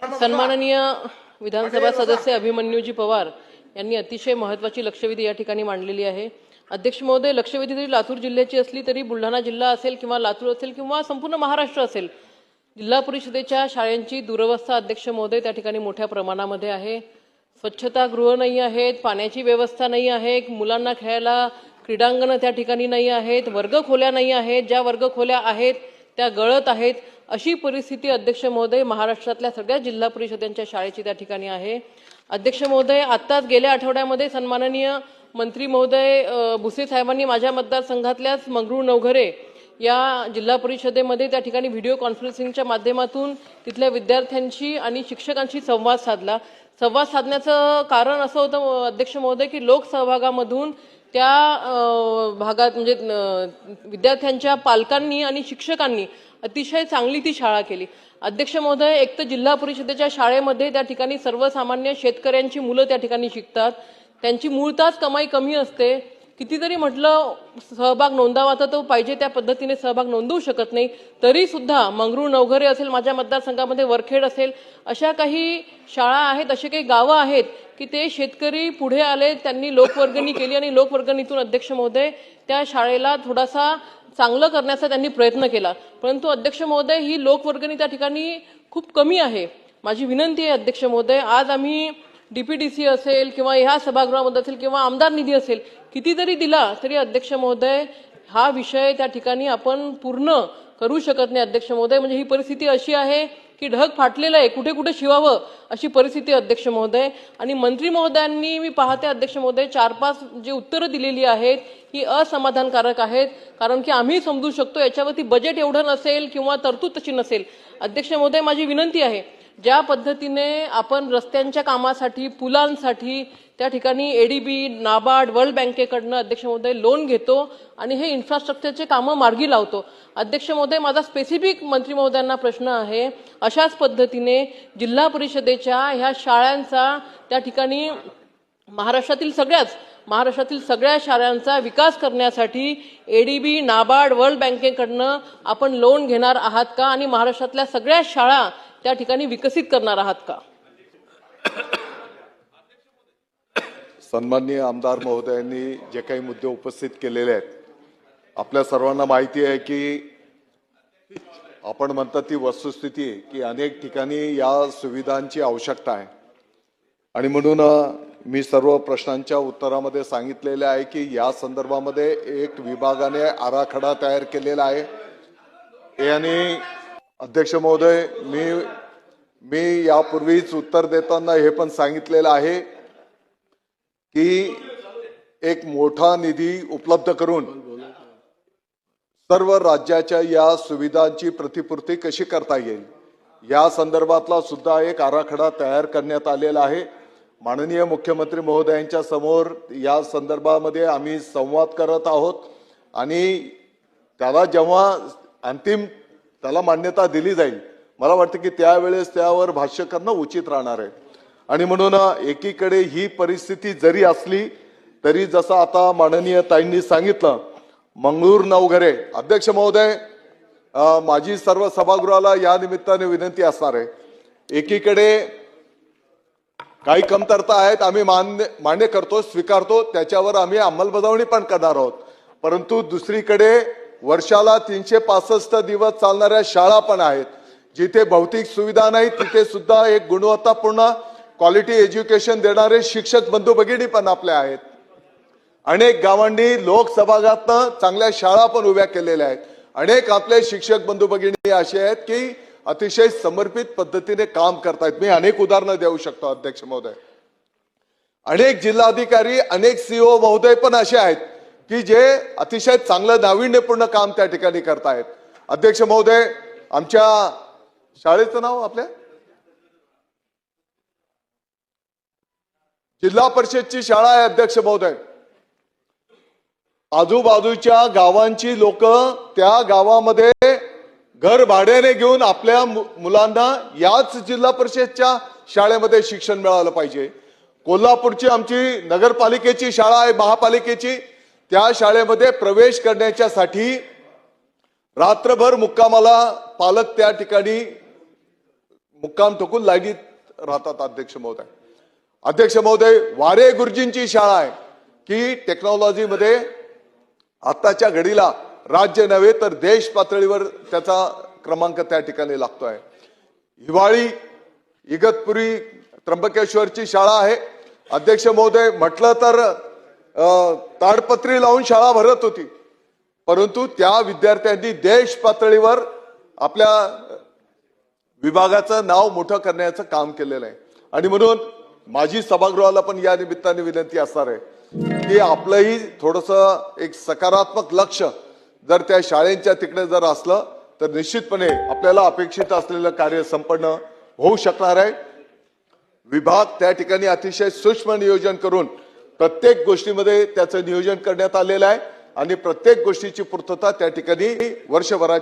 सन्माननीय विधानसभा सदस्य अभिमन्यूजी पवार यांनी अतिशय महत्त्वाची लक्षवेधी या ठिकाणी मांडलेली आहे। अध्यक्ष महोदय, लक्षवेधी जरी लातूर जिल्ह्याची असली तरी बुलढाणा जिल्हा असेल किंवा लातूर असेल किंवा संपूर्ण महाराष्ट्र असेल, जिल्हा परिषदेच्या शाळांची दुरवस्था अध्यक्ष महोदय त्या ठिकाणी मोठ्या प्रमाणामध्ये आहे। स्वच्छतागृह नाही आहेत, पाण्याची व्यवस्था नाही आहे, मुलांना खेळायला क्रीडांगण त्या ठिकाणी नाही आहेत, वर्गखोल्या नाही आहेत, ज्या वर्गखोल्या आहेत त्या गळत आहेत, अशी परिस्थिती अध्यक्ष महोदय महाराष्ट्रातल्या सगळ्या जिल्हा परिषदांच्या शाळेची त्या ठिकाणी आहे। अध्यक्ष महोदय, आत्ताच गेल्या आठवड्यामध्ये सन्माननीय मंत्री महोदय भुसे साहेबांनी माझ्या मतदारसंघातल्याच मंगरूळ नवघरे या जिल्हा परिषदेमध्ये त्या ठिकाणी व्हिडिओ कॉन्फरन्सिंगच्या माध्यमातून तिथल्या विद्यार्थ्यांशी आणि शिक्षकांशी संवाद साधला। संवाद साधण्याचं कारण असं होतं अध्यक्ष महोदय की लोकसहभागामधून त्या भागात म्हणजे विद्यार्थ्यांच्या पालकांनी आणि शिक्षकांनी अतिशय चांगली ती शाळा केली। अध्यक्ष महोदय, एक तर जिल्हा परिषदेच्या शाळेमध्ये त्या ठिकाणी सर्वसामान्य शेतकऱ्यांची मुलं त्या ठिकाणी शिकतात, त्यांची मूळतःच कमाई कमी असते। कितीतरी म्हटलं सहभाग नोंदावा तर तो पाहिजे त्या पद्धतीने सहभाग नोंदवू शकत नाही, तरी सुद्धा मंगरूळ नवघरे असेल, माझ्या मतदारसंघामध्ये वरखेड असेल, अशा काही शाळा आहेत, असे काही गावं आहेत की ते शेतकरी पुढे आले, त्यांनी लोकवर्गणी केली आणि लोकवर्गणीतून अध्यक्ष महोदय त्या शाळेला थोडासा चांगलं करण्याचा त्यांनी प्रयत्न केला। परंतु अध्यक्ष महोदय, ही लोकवर्गणी त्या ठिकाणी खूप कमी आहे। माझी विनंती आहे अध्यक्ष महोदय, आज आम्ही डीपीडीसी असेल किंवा ह्या सभागृहामध्ये असेल किंवा आमदार निधी असेल कितीतरी दिला तरी अध्यक्ष महोदय हा विषय त्या ठिकाणी आपण पूर्ण करू शकत नाही अध्यक्ष महोदय। म्हणजे ही परिस्थिती अशी आहे की ढग फाटलेलं आहे, कुठे कुठे शिवावं अशी परिस्थिती अध्यक्ष महोदय। आणि मंत्री महोदयांनी मी पाहते अध्यक्ष महोदय 4-5 जे उत्तरं दिलेली आहेत ही असमाधानकारक आहेत, कारण की आम्ही समजू शकतो याच्यावरती बजेट एवढं नसेल किंवा तरतूद तशी नसेल। अध्यक्ष महोदय, माझी विनंती आहे, ज्या पद्धतीने आपण रस्त्यांच्या कामासाठी, पुलांसाठी त्या ठिकाणी एडीबी, नाबार्ड, वर्ल्ड बँकेकडनं अध्यक्ष महोदय लोन घेतो आणि हे इन्फ्रास्ट्रक्चरचे कामं मार्गी लावतो। अध्यक्ष महोदय, माझा स्पेसिफिक मंत्री महोदयांना प्रश्न आहे, अशाच पद्धतीने जिल्हा परिषदेच्या ह्या शाळांचा त्या ठिकाणी महाराष्ट्रातील सगळ्या शाळांचा विकास करण्यासाठी एडीबी, नाबार्ड, वर्ल्ड बँकेकडनं आपण लोन घेणार आहात का आणि महाराष्ट्रातल्या सगळ्या शाळा त्या ठिकाणी विकसित करणार आहात का? सन्माननीय आमदार महोदयांनी जे काही मुद्दे उपस्थित केलेले आहेत, आपल्या सर्वांना माहिती आहे की आपण म्हणतात ती वस्तुस्थिती आहे की अनेक ठिकाणी या सुविधांची आवश्यकता आहे आणि म्हणून मी सर्व प्रश्नांच्या उत्तरामध्ये सांगितलेले आहे की या संदर्भामध्ये एक विभागाने आराखडा तयार केलेला आहे। आणि अध्यक्ष महोदय, मी यापूर्वीच उत्तर देताना हे पण सांगितलेलं आहे की एक मोठा निधी उपलब्ध करून सर्व राज्याच्या या सुविधांची प्रतिपूर्ती कशी करता येईल या संदर्भातला सुद्धा एक आराखडा तयार करण्यात आलेला आहे। माननीय मुख्यमंत्री महोदयांच्या समोर या संदर्भामध्ये आम्ही संवाद करत आहोत आणि त्याला जेव्हा अंतिम त्याला मान्यता दिली जाईल, मला वाटतं की त्यावेळेस त्यावर भाष्य करणं उचित राहणार आहे। आणि म्हणून एकीकडे ही परिस्थिती जरी असली तरी जसं आता माननीय ताईंनी सांगितलं, मंगरूळ नवघरे, अध्यक्ष महोदय, माझी सर्व सभागृहाला या निमित्ताने विनंती असणार आहे, एकीकडे काही कमतरता आहेत, आम्ही मान्य करतो, स्वीकारतो, त्याच्यावर आम्ही अंमलबजावणी पण करणार आहोत, परंतु दुसरीकडे वर्षाला 365 दिवस चालणाऱ्या शाळा पण आहेत, जिथे भौतिक सुविधा नाही तिथे सुद्धा एक गुणवत्तापूर्ण क्वालिटी एज्युकेशन देणारे शिक्षक बंधू भगिनी पण आपले आहेत। अनेक गावांनी लोकसभागातनं चांगल्या शाळा पण उभ्या केलेल्या आहेत। अनेक आपले शिक्षक बंधू भगिनी असे आहेत की अतिशय समर्पित पद्धतीने काम करतायत। मी अनेक उदाहरणं देऊ शकतो अध्यक्ष महोदय। अनेक जिल्हाधिकारी, अनेक सीओ महोदय पण असे आहेत की जे अतिशय चांगलं नाविन्यपूर्ण काम त्या ठिकाणी करतायत। अध्यक्ष महोदय, आमच्या शाळेचं नाव आपल्या जिल्हा परिषदची शाळा आहे अध्यक्ष महोदय। आजूबाजूच्या गावांची लोक त्या गावामध्ये घर भाड्याने घेऊन आपल्या मुलांना याच जिल्हा परिषदच्या शाळेमध्ये शिक्षण मिळालं पाहिजे। कोल्हापूरची आमची नगरपालिकेची शाळा आहे, महापालिकेची, त्या शाळेमध्ये प्रवेश करण्यासाठी रात्रभर मुक्कामाला पालक त्या ठिकाणी मुक्काम ठोकून लाईनीत राहतात. अध्यक्ष महोदय, अध्यक्ष महोदय, वारे गुरुजींची शाळा आहे की टेक्नॉलॉजीमध्ये आताच्या घडीला राज्य नव्हे तर देश पातळीवर त्याचा क्रमांक त्या ठिकाणी लागतोय. हिवाळी इगतपुरी त्र्यंबकेश्वरची शाळा आहे. अध्यक्ष महोदय, म्हटलं तर ताडपत्री लावून शाळा भरत होती, परंतु त्या विद्यार्थ्यांनी देश पातळीवर आपल्या विभागाचं नाव मोठं करण्याचं काम केलेलं आहे. आणि म्हणून माझी सभागृहाला पण या निमित्ताने विनंती असणार आहे की आपलंही थोडंसं एक सकारात्मक लक्ष जर त्या शाळेंच्या तिकडे जर असलं तर निश्चितपणे आपल्याला अपेक्षित असलेलं कार्य संपन्न होऊ शकणार आहे. विभाग त्या ठिकाणी अतिशय सूक्ष्म नियोजन करून प्रत्येक गोष्टीमध्ये त्याचं नियोजन करण्यात आलेलं आहे आणि प्रत्येक गोष्टीची पूर्तता त्या ठिकाणी वर्षभराची